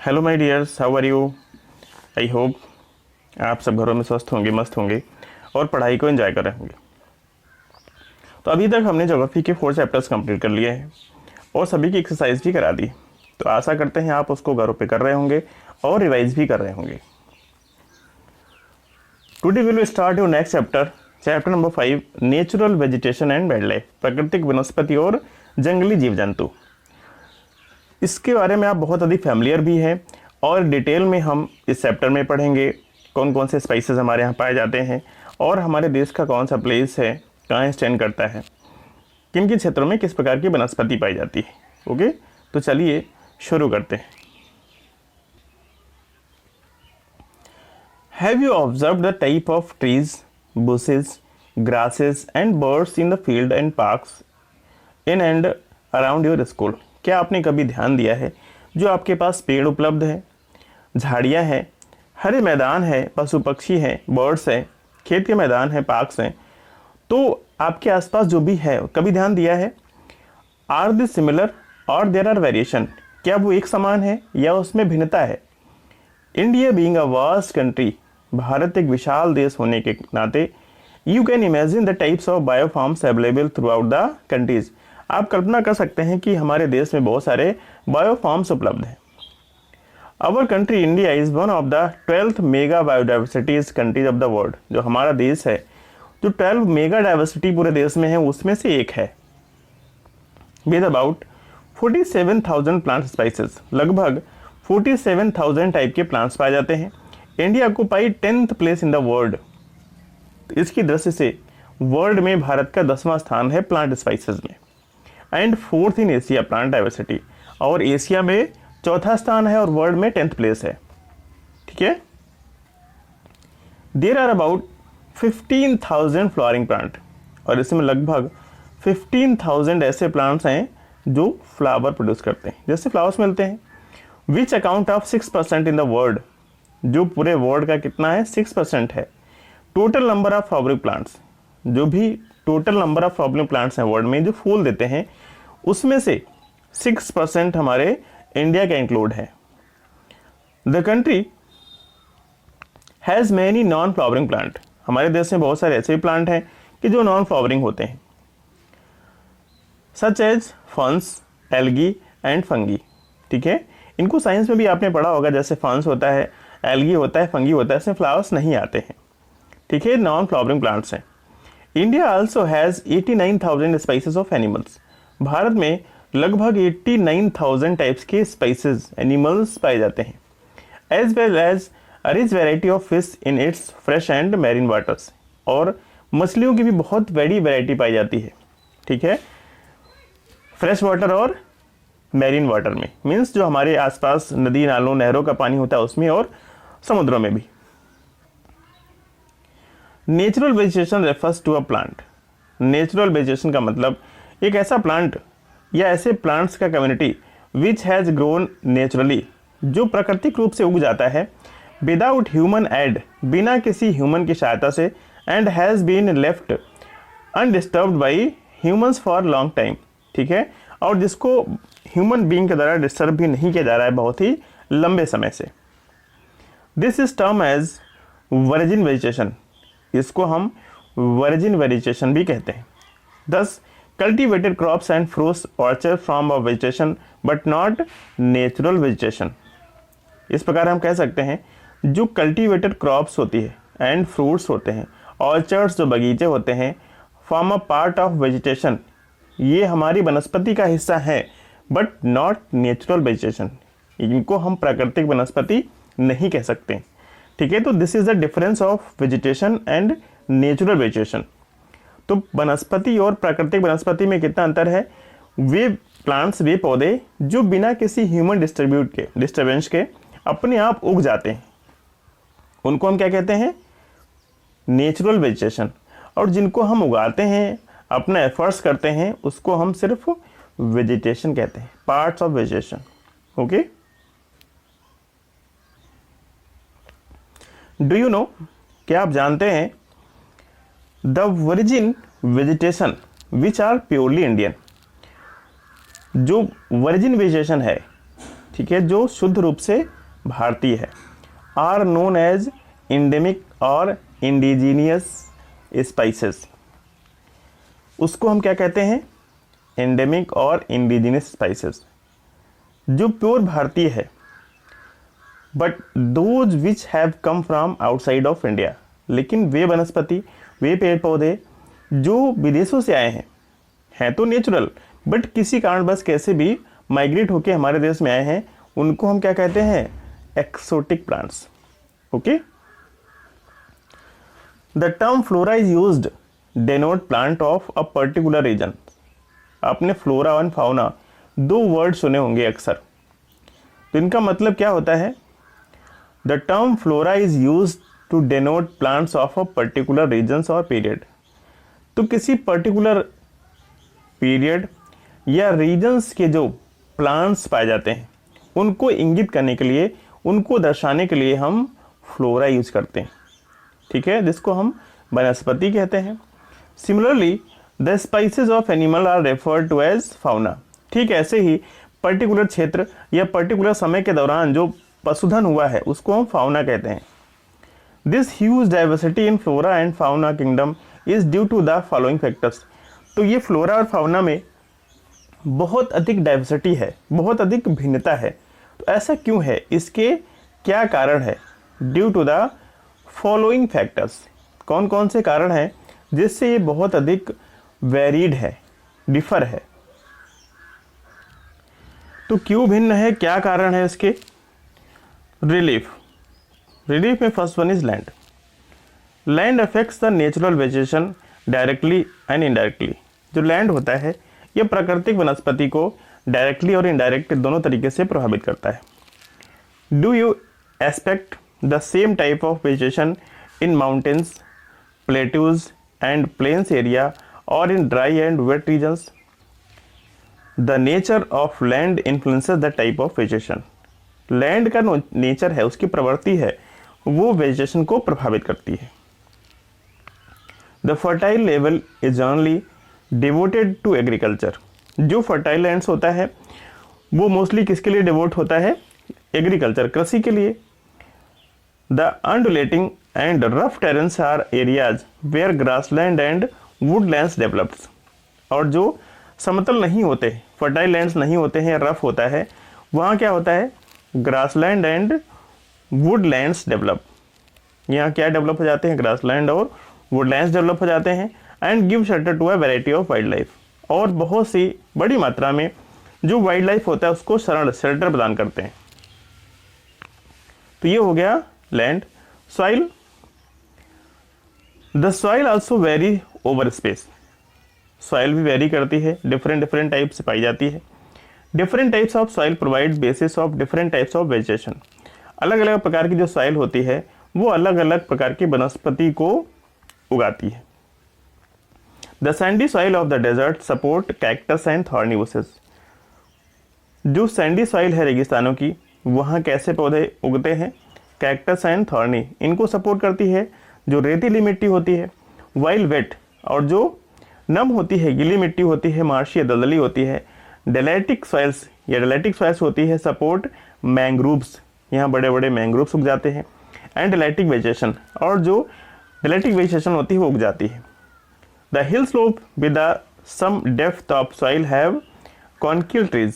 Hello my dears, how are you? I hope आप सब घरों में स्वस्थ होंगे, मस्त होंगे और पढ़ाई को एंजॉय कर रहे होंगे। तो अभी तक हमने ज्योग्राफी के 4 चैप्टर्स कंप्लीट कर लिए हैं और सभी की एक्सरसाइज भी करा दी। तो आशा करते हैं आप उसको घरों पे कर रहे होंगे और रिवाइज भी कर रहे होंगे। Today we will start your next chapter, chapter number 5, natural vegetation and wildlife, प्राकृतिक वनस्पति और जंगली जीव जंतु। इसके बारे में आप बहुत अधिक फैमिलियर भी हैं और डिटेल में हम इस चैप्टर में पढ़ेंगे कौन कौन से स्पाइसेस हमारे यहाँ पाए जाते हैं और हमारे देश का कौन सा प्लेस है, कहाँ स्टैंड करता है, किन किन क्षेत्रों में किस प्रकार की वनस्पति पाई जाती है। ओके, तो चलिए शुरू करते हैं। Have you observe the type of trees, bushes, grasses and birds in the field and parks in and around your school? क्या आपने कभी ध्यान दिया है जो आपके पास पेड़ उपलब्ध है, झाड़ियाँ हैं, हरे मैदान है, पशु पक्षी हैं, बर्ड्स हैं, खेत के मैदान हैं, पार्क्स हैं, तो आपके आसपास जो भी है कभी ध्यान दिया है? आर दे सिमिलर और देयर आर वेरिएशन? क्या वो एक समान है या उसमें भिन्नता है? India being a vast country, Bharat एक विशाल देश होने के नाते, you can imagine the types of biofarms available throughout the countries. आप कल्पना कर सकते हैं कि हमारे देश में बहुत सारे बायोफार्म्स उपलब्ध हैं। Our country India is one of the 12th mega biodiversities countries of the world. जो हमारा देश है, जो 12 मेगा डाइवर्सिटी पूरे देश में है, उसमें से एक है। विद अबाउट 47,000 प्लांट स्पाइसेस, लगभग 47,000 टाइप के प्लांट्स पाए जाते हैं। इंडिया को पाई 10th place in the world. इसकी दृष्टि से वर्ल्ड में भारत का 10वां स्थान है प्लांट स्पाइसेस में, and 4th in Asia plant diversity, और एशिया में 4था स्थान है और वर्ल्ड में 10th प्लेस है। ठीक है। There are about 15,000 flowering plant, और इसमें लगभग 15,000 ऐसे प्लांट्स हैं जो फ्लावर प्रोड्यूस करते हैं, जैसे फ्लावर्स मिलते हैं। Which account of 6% in the world, जो पूरे वर्ल्ड का कितना है, 6% है। Total number of flowering plants, जो भी total number of flowering plants हैं वर्ल्ड में जो फूल देते हैं, उसमें से 6% हमारे इंडिया का इंक्लूड है। The country has many non flowering plant, हमारे देश में बहुत सारे ऐसे भी प्लांट हैं कि जो नॉन फ्लावरिंग होते हैं, सच एज फंस, एल्गी एंड फंगी। ठीक है, इनको साइंस में भी आपने पढ़ा होगा, जैसे फंस होता है, एल्गी होता है, फंगी होता है, इसमें फ्लावर्स नहीं आते हैं। ठीक है, नॉन फ्लावरिंग प्लांट्स हैं। India also has 89,000 spices of animals, Bharat में लगभग 89,000 टाइप्स के स्पाइसेस, एनिमल्स पाए जाते हैं। As well as a rich variety of fish in its fresh and marine waters, और मछलियों की भी बहुत बड़ी वैरायटी पाई जाती है। ठीक है, फ्रेश वाटर और मैरीन वाटर में, मीन्स जो हमारे आसपास नदी नालों नहरों का पानी होता है उसमें, और समुद्रों में भी। Natural vegetation refers to a plant, natural vegetation का मतलब एक ऐसा प्लांट या ऐसे प्लांट्स का community which has grown naturally, जो प्राकृतिक रूप से उग जाता है, विदाउट ह्यूमन एड, बिना किसी ह्यूमन की सहायता से, and has been left undisturbed by humans for long time. ठीक है, और जिसको ह्यूमन बीइंग के द्वारा डिस्टर्ब भी नहीं किया जा रहा है बहुत ही लंबे समय से। This is term as virgin vegetation, इसको हम वर्जिन वेजिटेशन भी कहते हैं। Thus cultivated crops and fruits orchard from a vegetation but not natural vegetation. इस प्रकार हम कह सकते हैं जो कल्टिवेटेड क्रॉप्स होती है एंड फ्रूट्स होते हैं, ऑर्चर्ड्स जो बगीचे होते हैं, form a part of vegetation, ये हमारी वनस्पति का हिस्सा है, बट नॉट नेचुरल वेजिटेशन, इनको हम प्राकृतिक वनस्पति नहीं कह सकते। ठीक है, तो this is the difference of vegetation and natural vegetation. तो वनस्पति और प्राकृतिक वनस्पति में कितना अंतर है? वे प्लांट्स, वे पौधे जो बिना किसी ह्यूमन डिस्टर्बेंस के अपने आप उग जाते हैं, उनको हम क्या कहते हैं? Natural vegetation. और जिनको हम उगाते हैं, अपना एफर्ट्स करते हैं, उसको हम सिर्फ वेजिटेशन कहते हैं, parts of vegetation. Okay, do you know, क्या आप जानते हैं, the virgin vegetation which are purely Indian, जो वर्जिन वेजिटेशन है ठीक है, जो शुद्ध रूप से भारतीय है, आर नोन एज इंडेमिक और इंडिजीनियस स्पाइसेस। उसको हम क्या कहते हैं? एंडेमिक और इंडिजिनियस स्पाइसेस, जो प्योर भारतीय है, but those which have come from outside of India. लेकिन वे वनस्पति, वे पेड़ पौधे जो विदेशों से आए हैं तो नेचुरल, बट किसी कारणवश कैसे भी माइग्रेट होके हमारे देश में आए हैं, उनको हम क्या कहते हैं? Exotic plants. Okay, the term flora is used denote plant of a particular region. आपने फ्लोरा और फाउना दो वर्ड सुने होंगे अक्सर, तो इनका मतलब क्या होता है? The term flora is used to denote plants of a particular regions और पीरियड। तो किसी पर्टिकुलर पीरियड या रीजन्स के जो प्लांट्स पाए जाते हैं उनको इंगित करने के लिए, उनको दर्शाने के लिए हम फ्लोरा यूज करते हैं, ठीक है, जिसको हम वनस्पति कहते हैं। Similarly the species of animal are referred to as fauna. ठीक ऐसे ही पर्टिकुलर क्षेत्र या पर्टिकुलर समय के दौरान जो पशुधन हुआ है उसको हम फाउना कहते हैं। This huge diversity in flora and fauna kingdom is due to the following factors. तो ये फ्लोरा और फाउना में बहुत अधिक डाइवर्सिटी है, बहुत अधिक भिन्नता है। तो ऐसा क्यों है? इसके क्या कारण है? Due to the following factors. कौन कौन से कारण हैं जिससे ये बहुत अधिक वेरीड है, डिफर है? तो क्यों भिन्न है, क्या कारण है इसके? रिलीफ में first one is land. Land affects the natural vegetation directly and indirectly. जो लैंड होता है ये प्राकृतिक वनस्पति को डायरेक्टली और इनडायरेक्ट दोनों तरीके से प्रभावित करता है। Do you expect the same type of vegetation in mountains, plateaus and plains area और in dry and wet regions? The nature of land influences the type of vegetation. Land का nature है, उसकी प्रवृत्ति है, वो वेजिटेशन को प्रभावित करती है। The fertile level is generally devoted to agriculture. जो फर्टाइल लैंड्स होता है वो मोस्टली किसके लिए डिवोट होता है? एग्रीकल्चर, कृषि के लिए। The undulating and rough terrains are areas where grassland and woodlands develops. और जो समतल नहीं होते, फर्टाइल लैंड्स नहीं होते हैं, रफ होता है, वहाँ क्या होता है? Grassland and Woodlands develop. यहाँ क्या डेवलप हो जाते हैं? ग्रासलैंड और वुडलैंड्स डेवलप हो जाते हैं। And give shelter to a variety of wild life. और बहुत सी बड़ी मात्रा में जो वाइल्ड लाइफ होता है उसको शेल्टर प्रदान करते हैं। तो ये हो गया land. Soil, the soil also very over space. Soil भी वेरी करती है, डिफरेंट टाइप से पाई जाती है। Different types of soil provide basis of different types of vegetation. अलग अलग प्रकार की जो सॉइल होती है वो अलग अलग प्रकार की वनस्पति को उगाती है। The sandy soil of the desert support cactus and thorny bushes. जो सैंडी सॉइल है रेगिस्तानों की, वहाँ कैसे पौधे उगते हैं? कैक्टस एंड थॉर्नी इनको सपोर्ट करती है, जो रेतीली मिट्टी होती है। वाइल वेट, और जो नम होती है, गीली मिट्टी होती है, मार्शी या दलदली होती है। डेलेटिक सॉइल्स या डेलेटिक सॉइल्स होती है, सपोर्ट मैंग्रोव्स, यहाँ बड़े बड़े मैंग्रोव्स उग जाते हैं। एंड डेलेटिक वेजिटेशन, और जो डेलेटिक वेजिटेशन होती है वो उग जाती है। The hill slope with some depth of soil have concrete trees.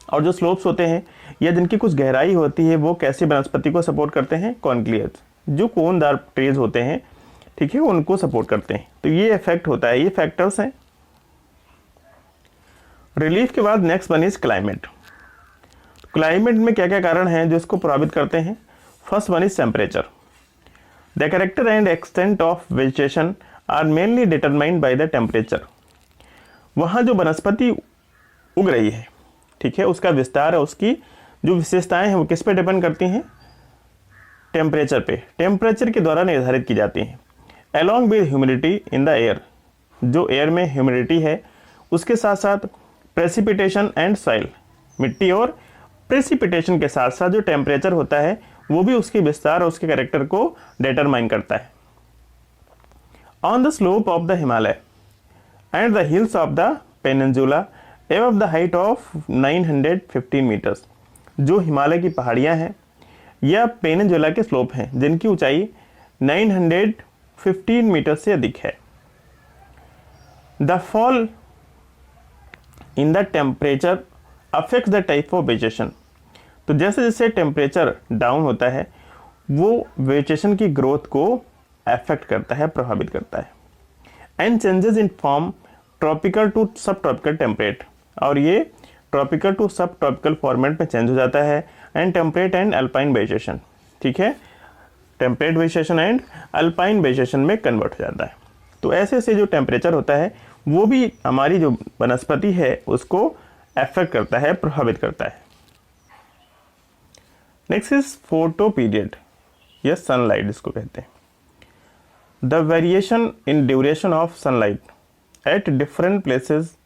और जो स्लोप्स होते हैं या जिनकी कुछ गहराई होती है वो कैसे वनस्पति को सपोर्ट करते हैं? कॉन्क्रीट, जो कोनदार ट्रीज होते हैं, ठीक है, उनको सपोर्ट करते हैं। तो ये इफेक्ट होता है, ये फैक्टर्स हैं। रिलीफ के बाद next one is climate. Climate में क्या क्या कारण हैं जो इसको प्रभावित करते हैं? First one is temperature. The character and extent of vegetation are mainly determined by the temperature. वहाँ जो वनस्पति उग रही है, ठीक है, उसका विस्तार है, उसकी जो विशेषताएं हैं वो किस पे डिपेंड करती हैं? टेम्परेचर पे। टेम्परेचर के द्वारा निर्धारित की जाती हैं। Along with humidity in the air, जो एयर में ह्यूमिडिटी है उसके साथ साथ प्रेसिपिटेशन एंड सॉइल, मिट्टी और प्रेसिपिटेशन के साथ साथ जो टेम्परेचर होता है वो भी उसके विस्तार और उसके कैरेक्टर को डिटरमाइन करता है। On the slope of the Himalaya and the hills of the peninsula above the height of 915 metres, जो हिमालय की पहाड़ियां हैं या पेनिनसुला के स्लोप हैं जिनकी ऊंचाई 915 मीटर से अधिक है। The fall in the temperature affects the type of vegetation, तो जैसे जैसे टेम्परेचर डाउन होता है वो वेजिटेशन की ग्रोथ को अफेक्ट करता है, प्रभावित करता है। And changes in form tropical to subtropical temperate, और ये tropical to subtropical format में चेंज हो जाता है। And temperate and alpine vegetation, ठीक है, temperate vegetation and alpine vegetation में कन्वर्ट हो जाता है। तो ऐसे ऐसे जो टेम्परेचर होता है वो भी हमारी जो वनस्पति है उसको अफेक्ट करता है, प्रभावित करता है। नेक्स्ट इज फोटो पीरियड या सनलाइट इसको कहते हैं। The variation in duration of sunlight at different places,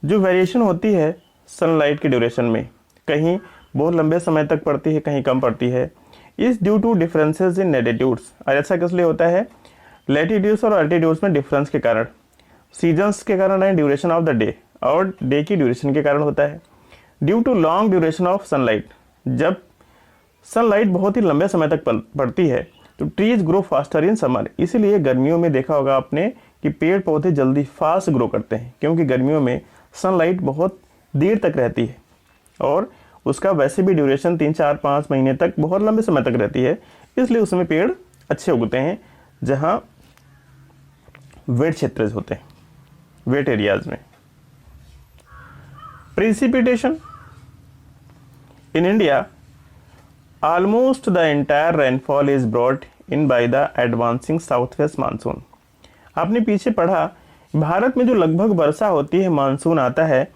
जो वेरिएशन होती है सनलाइट की ड्यूरेशन में, कहीं बहुत लंबे समय तक पड़ती है, कहीं कम पड़ती है, is due to differences in latitudes. और ऐसा किस लिए होता है? लैटिट्यूड्स और अल्टीट्यूड्स में डिफरेंस के कारण, सीजन्स के कारण and duration of the day, और डे की ड्यूरेशन के कारण होता है। Due to long duration of sunlight, जब सनलाइट बहुत ही लंबे समय तक पड़ती है तो trees grow faster in summer, इसीलिए गर्मियों में देखा होगा आपने कि पेड़ पौधे जल्दी फास्ट ग्रो करते हैं, क्योंकि गर्मियों में सनलाइट बहुत देर तक रहती है और उसका वैसे भी ड्यूरेशन 3, 4, 5 महीने तक बहुत लंबे समय तक रहती है, इसलिए उसमें पेड़ अच्छे उगते हैं जहाँ वेट क्षेत्र होते हैं, वेट एरियाज में। Precipitation in India, almost the entire rainfall is brought in by the advancing southwest monsoon। आपने पीछे पढ़ा, भारत में जो लगभग वर्षा होती है, मानसून आता है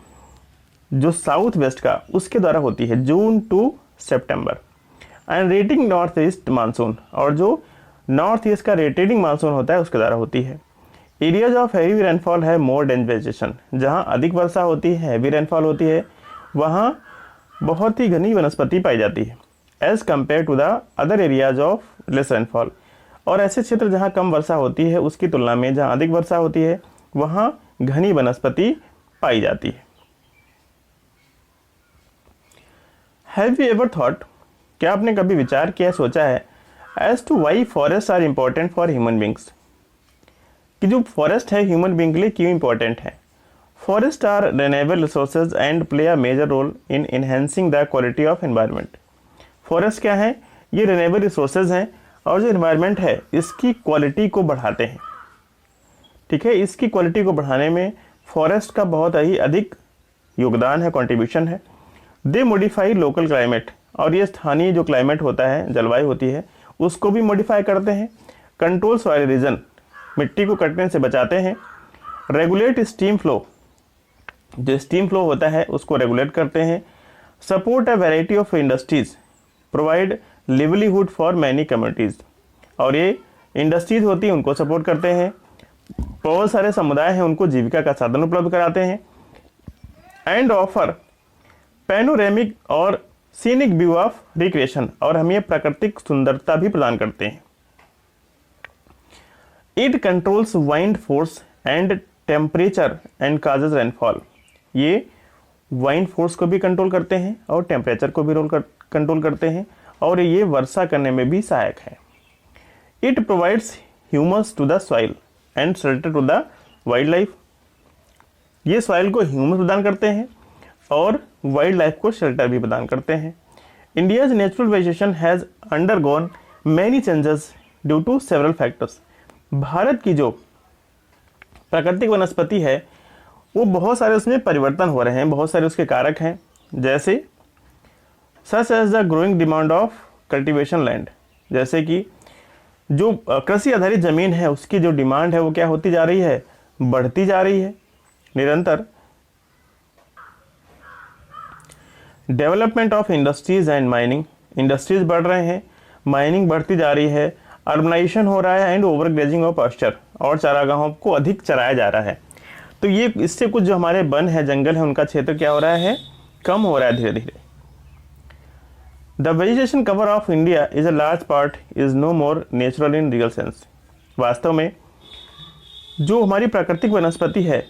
जो साउथ वेस्ट का, उसके द्वारा होती है जून टू सितंबर। And retreating north east monsoon, और जो नॉर्थ ईस्ट का रेटिंग मानसून होता है उसके द्वारा होती है। एरियाज ऑफ हैवी रेनफॉल है मोर डेंस वेजिटेशन, जहाँ अधिक वर्षा होती है, हैवी रेनफॉल होती है, वहाँ बहुत ही घनी वनस्पति पाई जाती है as compare to the other areas of less rainfall. और ऐसे क्षेत्र जहाँ कम वर्षा होती है उसकी तुलना में जहाँ अधिक वर्षा होती है वहाँ घनी वनस्पति पाई जाती है। हैव यू एवर थॉट, क्या आपने कभी विचार किया, सोचा है as to why forest are important for human beings, कि जो फॉरेस्ट है ह्यूमन बींग के लिए क्यों इंपॉर्टेंट है? Forest are renewable resources and play a major role in enhancing the quality of environment. Forest क्या है? ये रिन्यूएबल रिसोर्सेज हैं और जो एनवायरनमेंट है इसकी क्वालिटी को बढ़ाते हैं, ठीक है। इसकी क्वालिटी को बढ़ाने में फॉरेस्ट का बहुत ही अधिक योगदान है, कंट्रीब्यूशन है। दे मॉडिफाई लोकल क्लाइमेट, और ये स्थानीय जो क्लाइमेट होता है, जलवायु होती है, उसको भी मॉडिफाई करते हैं। कंट्रोल सॉइल इरोजन, मिट्टी को कटने से बचाते हैं। रेगुलेट स्टीम फ्लो, जो स्टीम फ्लो होता है उसको रेगुलेट करते हैं। Support a variety of industries, provide livelihood for many communities, और ये इंडस्ट्रीज होती हैं उनको सपोर्ट करते हैं। बहुत सारे समुदाय हैं उनको जीविका का साधन उपलब्ध कराते हैं। एंड ऑफर पैनोरेमिक और सीनिक व्यू ऑफ रिक्रिएशन, और हमें प्राकृतिक सुंदरता भी प्रदान करते हैं। It controls wind force and temperature and causes rainfall, ये वाइंड फोर्स को भी कंट्रोल करते हैं और टेम्परेचर को भी कंट्रोल करते हैं, और ये वर्षा करने में भी सहायक है। It provides humus to the soil and shelter to the wild life, ये सॉइल को ह्यूमस प्रदान करते हैं और वाइल्ड लाइफ को शेल्टर भी प्रदान करते हैं। India's natural vegetation has undergone many changes due to several factors. Bharat की जो प्राकृतिक वनस्पति है वो बहुत सारे उसमें परिवर्तन हो रहे हैं, बहुत सारे उसके कारक हैं, जैसे such as the growing demand of cultivation land, जैसे कि जो कृषि आधारित ज़मीन है उसकी जो डिमांड है वो क्या होती जा रही है? बढ़ती जा रही है निरंतर। Development of industries and mining, industries बढ़ रहे हैं, माइनिंग बढ़ती जा रही है, अर्बनाइजेशन हो रहा है एंड ओवरग्रेजिंग ऑफ पास्चर, और चारागाहों को अधिक चराया जा रहा है। तो ये इससे कुछ जो हमारे वन है, जंगल है, उनका क्षेत्र क्या हो रहा है? कम हो रहा है धीरे धीरे। The vegetation cover of India is a large part is no more natural in real sense. वास्तव में जो हमारी प्राकृतिक वनस्पति है,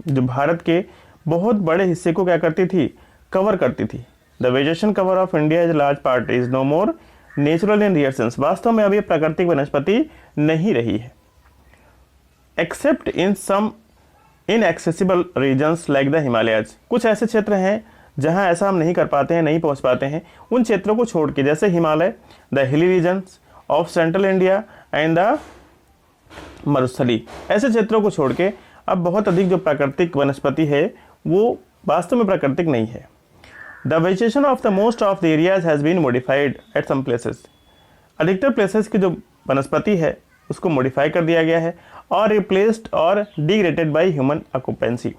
जो भारत के बहुत बड़े हिस्से को क्या करती थी, कवर करती थी। The vegetation cover of India is large part is no more natural in real sense. वास्तव में अब ये प्राकृतिक वनस्पति नहीं रही है, except in some inaccessible regions like the Himalayas. कुछ ऐसे क्षेत्र हैं जहां ऐसा हम नहीं कर पाते हैं, नहीं पहुंच पाते हैं, उन क्षेत्रों को छोड़ के, जैसे Himalaya, the hilly regions of central India and the मरुस्थली। ऐसे क्षेत्रों को छोड़ के अब बहुत अधिक जो प्राकृतिक वनस्पति है वो वास्तव में प्राकृतिक नहीं है। The vegetation of the most of the areas has been modified at some places. अधिकतर प्लेसेस की जो वनस्पति है उसको मॉडिफाई कर दिया गया है और रिप्लेस्ड और डिग्रेडेड बाय ह्यूमन ऑक्यूपेंसी,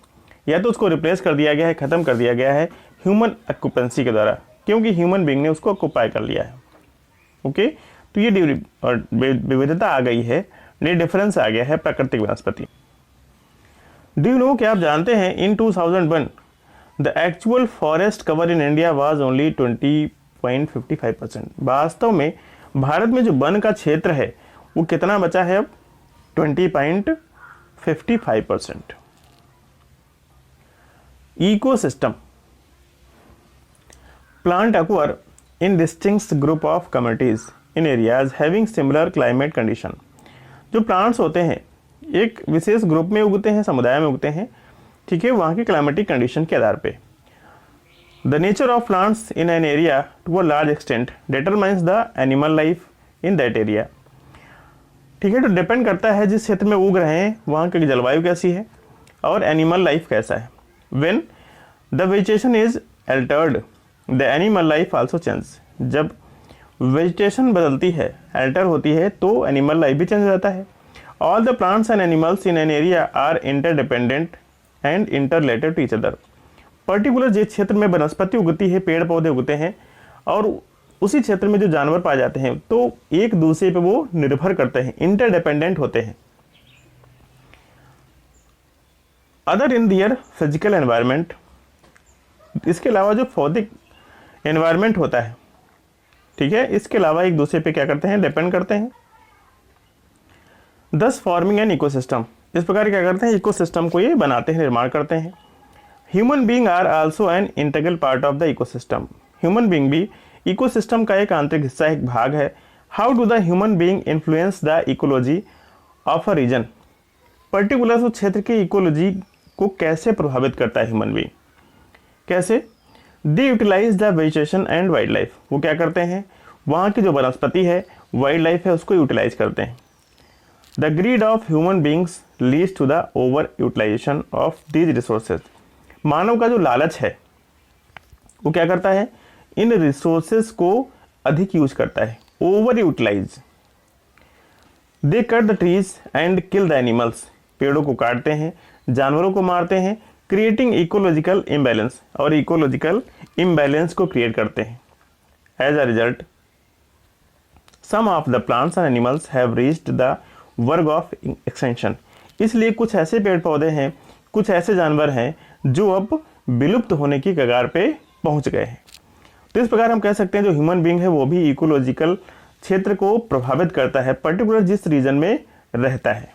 या तो उसको रिप्लेस कर दिया गया है, ख़त्म कर दिया गया है ह्यूमन ऑक्यूपेंसी के द्वारा, क्योंकि ह्यूमन बीइंग ने उसको ऑक्यूपाई कर लिया है। ओके, तो ये विविधता आ गई है, ये डिफरेंस आ गया है प्राकृतिक वनस्पति। डू यू नो, क्या आप जानते हैं, इन 2001 the actual forest cover in India was only 20.55%। वास्तव में भारत में जो वन का क्षेत्र है वो कितना बचा है अब, 20.55%। Ecosystem, plant occur in distinct group of communities in areas having similar climate condition. जो प्लांट्स होते हैं एक विशेष ग्रुप में उगते हैं, समुदाय में उगते हैं, ठीक है, वहाँ की क्लाइमेटिक कंडीशन के आधार पे। The nature of plants in an area to a large extent determines the animal life in that area. ठीक है, तो डिपेंड करता है जिस क्षेत्र में उग रहे हैं वहाँ की जलवायु कैसी है और एनिमल लाइफ कैसा है। When the vegetation is Altered the animal life also change. जब वेजिटेशन बदलती है, अल्टर होती है, तो एनिमल लाइफ भी चेंज हो जाता है। All the plants and animals in an area are interdependent and interrelated to each other. Particular जिस क्षेत्र में वनस्पति उगती है, पेड़ पौधे उगते हैं और उसी क्षेत्र में जो जानवर पाए जाते हैं, तो एक दूसरे पे वो निर्भर करते हैं, इंटरडिपेंडेंट होते हैं। Other in their physical environment, इसके अलावा जो भौतिक एनवायरनमेंट होता है, ठीक है, इसके अलावा एक दूसरे पे क्या करते हैं, डिपेंड करते हैं। दस फॉर्मिंग एन इकोसिस्टम, इस प्रकार क्या करते हैं, इकोसिस्टम को ये बनाते हैं, निर्माण करते हैं। Human being are also an integral part of the ecosystem. Human being भी इकोसिस्टम का एक आंतरिक हिस्सा, एक भाग है। How do the human being influence the ecology of a region. Particular उस क्षेत्र की इकोलॉजी को कैसे प्रभावित करता है ह्यूमन बीइंग, कैसे? They utilize the vegetation and wildlife. वो क्या करते हैं, वहाँ की जो वनस्पति है, वाइल्ड लाइफ है, उसको यूटिलाइज करते हैं। The greed of human beings leads to the over utilization of these resources. मानव का जो लालच है वो क्या करता है, इन रिसोर्सेज को अधिक यूज करता है, over utilize. They cut the trees and kill the animals. पेड़ों को काटते हैं, जानवरों को मारते हैं, क्रिएटिंग इकोलॉजिकल इम्बैलेंस, और इकोलॉजिकल इम्बैलेंस को क्रिएट करते हैं। As a result some of the plants and animals have reached the verge of extension. इसलिए कुछ ऐसे पेड़ पौधे हैं, कुछ ऐसे जानवर हैं जो अब विलुप्त होने की कगार पे पहुंच गए हैं। तो इस प्रकार हम कह सकते हैं जो ह्यूमन बीइंग है वो भी इकोलॉजिकल क्षेत्र को प्रभावित करता है, पर्टिकुलर जिस रीजन में रहता है।